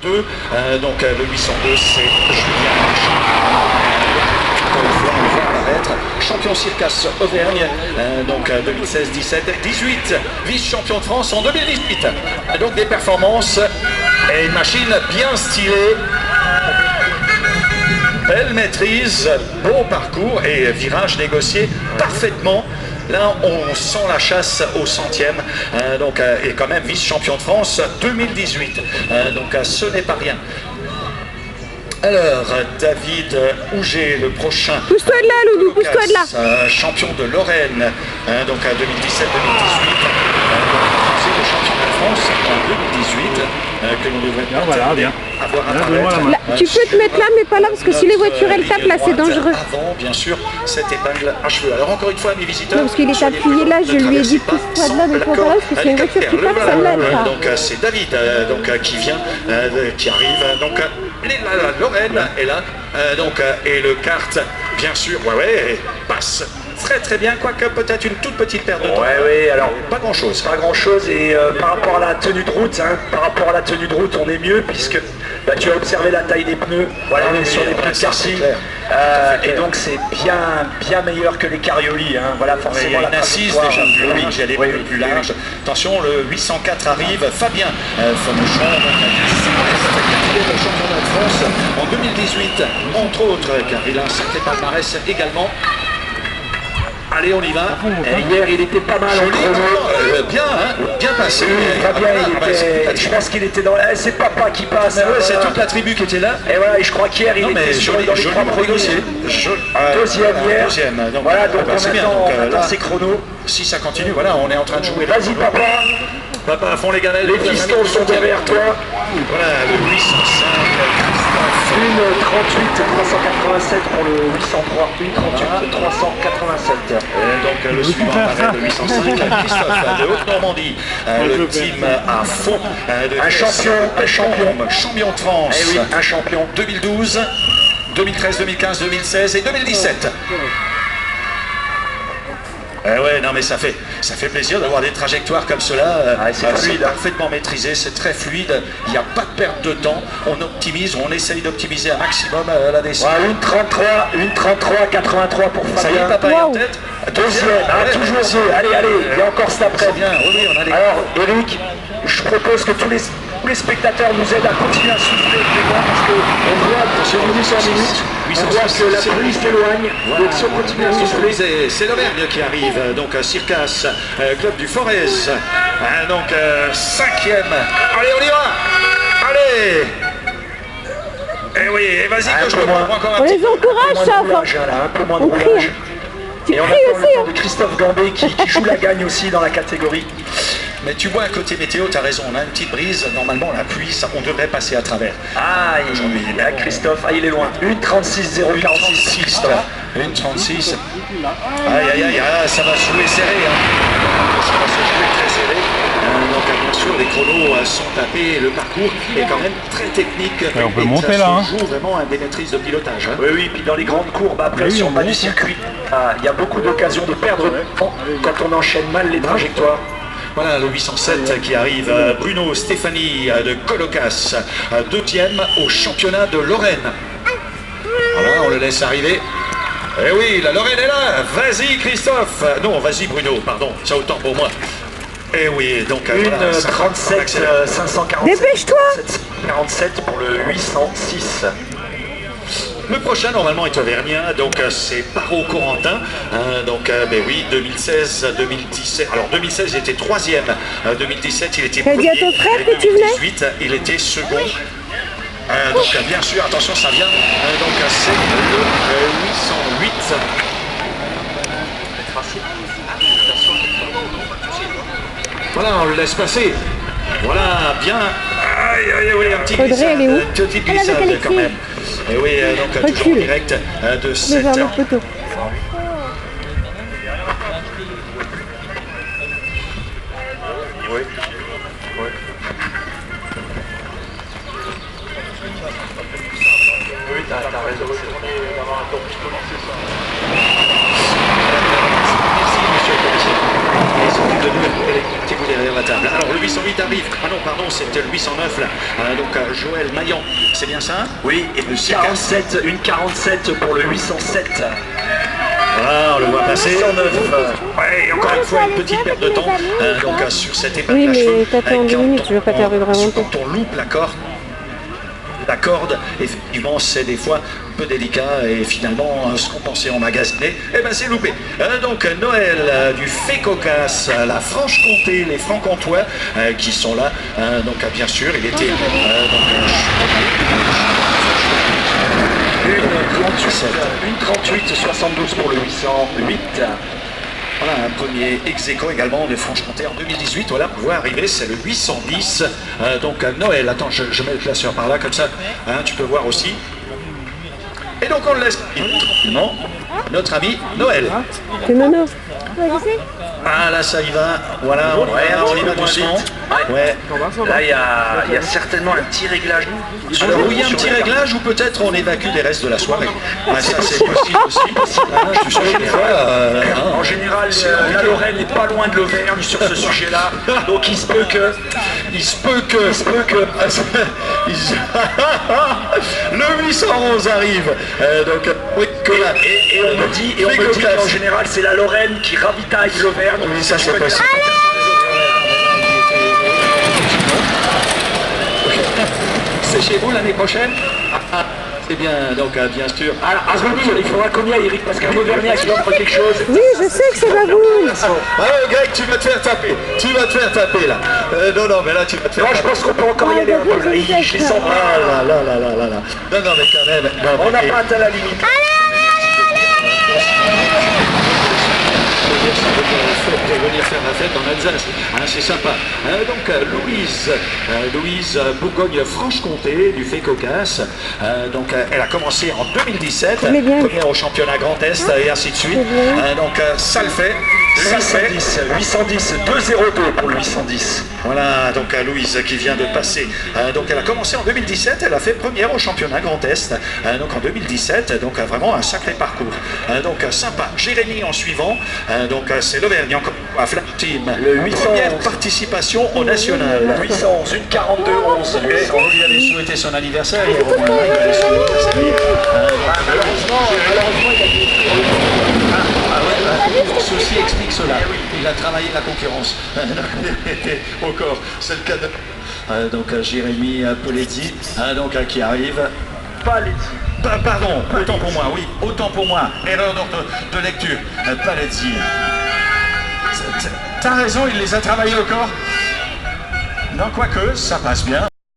802. Donc le 802, c'est Julien encore une fois, on le voit apparaître. Champion Circas Auvergne, donc 2016, 17, 18, vice-champion de France en 2018. Donc des performances et une machine bien stylée. Belle maîtrise, beau parcours et virage négocié parfaitement. Là, on sent la chasse au centième, donc, et quand même vice-champion de France 2018. Donc, ce n'est pas rien. Alors, David Ouget, le prochain. Pousse-toi de là, Loulou, pousse-toi de là. Champion de Lorraine, donc à 2017-2018. C'est le championnat de France en 2018 que l'on devrait avoir à paraître. Là, tu peux te mettre là, mais pas là, parce que si les voitures elles tapent, là, c'est dangereux. Avant, bien sûr, cette épingle à cheveux. Alors, encore une fois, mes visiteurs. Non, parce qu'il est appuyé là, je lui ai dit pousse-toi de là, mais pas là, parce que c'est une voiture qui tape, ça l'aide pas. Donc, c'est David qui vient, qui arrive. Donc, la Lorraine est là, donc, et le kart, bien sûr, ouais, passe très très bien, quoique peut-être une toute petite perte de temps. Ouais, alors pas grand chose. Pas grand chose, et par rapport à la tenue de route, on est mieux, puisque bah, tu as observé la taille des pneus, voilà, on est sur des pneus de karting, et donc c'est bien meilleur que les Carioli, hein. Voilà, forcément la assise déjà plus longue, j'ai les pneus plus larges. Attention, le 804 arrive, Fabien Famouchon, le championnat de France en 2018, entre autres, car il a un sacré palmarès également. Allez, on y va. Hier, il était pas mal en chrono. Bien passé. Fabien, je pense qu'il était dans la... C'est Papa qui passe. Ouais, c'est toute la tribu qui était là. Et voilà, et je crois qu'hier, il était sur les 3 premiers. Deuxième hier. Donc, voilà, donc on attend ses chronos. Si ça continue, voilà, on est en train de jouer. Vas-y, Papa. Papa, à fond les gamelles. Les pistons sont derrière toi. Voilà, le 805. Une 38 387 pour le 803, une 38 387. Donc le suivant apparaît le 805, Christophe de Haute-Normandie, le team à fond, un champion de France, oui, un champion 2012, 2013, 2015, 2016 et 2017. Ouais, non mais ça fait plaisir d'avoir des trajectoires comme cela, c'est fluide, parfaitement maîtrisé, c'est très fluide, il n'y a pas de perte de temps, on optimise, on essaye d'optimiser un maximum la descente. Ouais, une 33, 83 pour Fabien. Ça y est, Papa est en tête. Deuxième, toujours deux, allez, il y a encore cet après. Bien, oui, on a les... Alors, Eric, je propose que tous les spectateurs nous aident à continuer à souffler parce qu'on voit sur minute en minute, on voit que la police s'éloigne, donc si on continue à souffler... C'est l'Auvergne qui arrive, donc Circas, club du Forez, donc 5e, allez on y va, allez. Eh oui, vas-y que je reprends encore un On petit les encourage, ça, un peu moins de roulage. Et on attend le temps de Christophe Gambé qui joue la gagne aussi dans la catégorie. Mais tu vois, côté météo, tu as raison, on a une petite brise, normalement la pluie, on devrait passer à travers. Ah, Christophe, il est loin. Une 36 046. Une 36. Aïe, ça va se jouer serré. Ça va se jouer très serré. Donc bien sûr, les chronos sont tapés, le parcours est quand même très technique. Et on peut monter là. Ça joue vraiment des maîtrises de pilotage. Oui, puis dans les grandes courbes, après, sur le bas du circuit, il y a beaucoup d'occasions de perdre temps quand on enchaîne mal les trajectoires. Voilà le 807 qui arrive, Bruno Stéphanie de Colocas, 2e au championnat de Lorraine. Voilà, on le laisse arriver. Eh oui, la Lorraine est là. Vas-y Christophe. Non, vas-y Bruno, pardon, ça autant pour moi. Eh oui, donc une voilà, 37 547. Dépêche-toi. 47 pour le 806. Le prochain normalement est auvergnat, donc c'est Paro Corentin, donc ben oui, 2016-2017, alors 2016 il était 3e, 2017 il était premier, premier, dit à ton frère et que tu venais 2018 il était second. Donc bien sûr, attention ça vient, donc c'est le 808. Voilà, on le laisse passer. Voilà, bien. Aïe, un petit glissade, une petite glissade quand même. Et oui, donc toujours en direct de 7 vers le heures. poteau. Oui. Oui, t'as raison, c'est d'avoir un temps plus poli, c'est ça. Merci, monsieur le commissaire. Et s'occupe de nous, elle est derrière la table. Alors, le 808 arrive. Ah non, pardon, c'était le 809 là. Donc Joël Maillan, c'est bien ça? Oui, et une 47 pour le 807. Voilà, on le voit passer. 809. Ouais, et encore une fois, une petite perte de temps donc, sur cette épingle Oui, à cheveux. mais t'attends en 2 minutes, je veux pas t'arriver vraiment tôt. Quand on loupe la corde, effectivement, c'est des fois un peu délicat et finalement, ce qu'on pensait emmagasiner, eh ben c'est loupé. Donc Noël du Fécocas, la Franche-Comté, les Franc-Comtois qui sont là. Donc bien sûr, il était Une 38, 72 pour le 808. voilà, un premier ex-aequo également de Franche-Comté en 2018. Voilà, on voit arriver, c'est le 810. Donc Noël, attends, je mets le classeur par là, comme ça, tu peux voir aussi. Et donc on le laisse tranquillement, notre ami Noël. C'est Nono. Ah là, ça y va, voilà, on y va doucement. Ouais. Là, il y a certainement un petit réglage. Alors, oui, il y a un petit réglage ou peut-être on évacue les restes de la soirée. Ça, c'est possible aussi. Je suis sûr que des fois, En général, la Lorraine n'est pas loin de l'Auvergne sur ce sujet-là. Donc il se peut que. Le 811 arrive. Donc, oui, Et on me dit qu'en général, c'est la Lorraine qui ravitaille l'Auvergne. oui, ça c'est possible. C'est chez vous l'année prochaine? C'est bien, donc bien sûr. Alors, à venir, il faudra qu'on y aille, Eric, parce qu'un Auvergnat qui offre quelque chose. Oui, je sais que c'est Baboune. Greg, tu vas te faire taper. Là. Non, mais là tu vas te faire Moi, je pense qu'on peut encore y aller un peu. Là. Je les sens pas. là. Non, mais quand même. On n'a pas atteint la limite. De venir faire la fête en Alsace, c'est sympa. Donc Louise Bourgogne-Franche-Comté du Fécocas. Donc elle a commencé en 2017, première au championnat Grand Est et ainsi de suite. Donc ça le fait. 810, 202 pour le 810. Voilà, donc Louise qui vient de passer. Donc elle a commencé en 2017, elle a fait première au championnat Grand Est. Donc en 2017, donc vraiment un sacré parcours. Donc sympa. Jérémy en suivant. Donc c'est l'Auvergne encore à Flat Team. Le 811. Première participation au national. 811, une 42-11. On lui avait souhaité son anniversaire. Il avait son anniversaire. Malheureusement, il a dit. Ceci explique cela. Il a travaillé la concurrence. Encore, c'est le cas de... donc Jérémy Polezzi, donc qui arrive. Pardon, autant pour moi. Erreur de lecture. Palezzi. T'as raison, il les a travaillés au corps. Non, quoique, ça passe bien.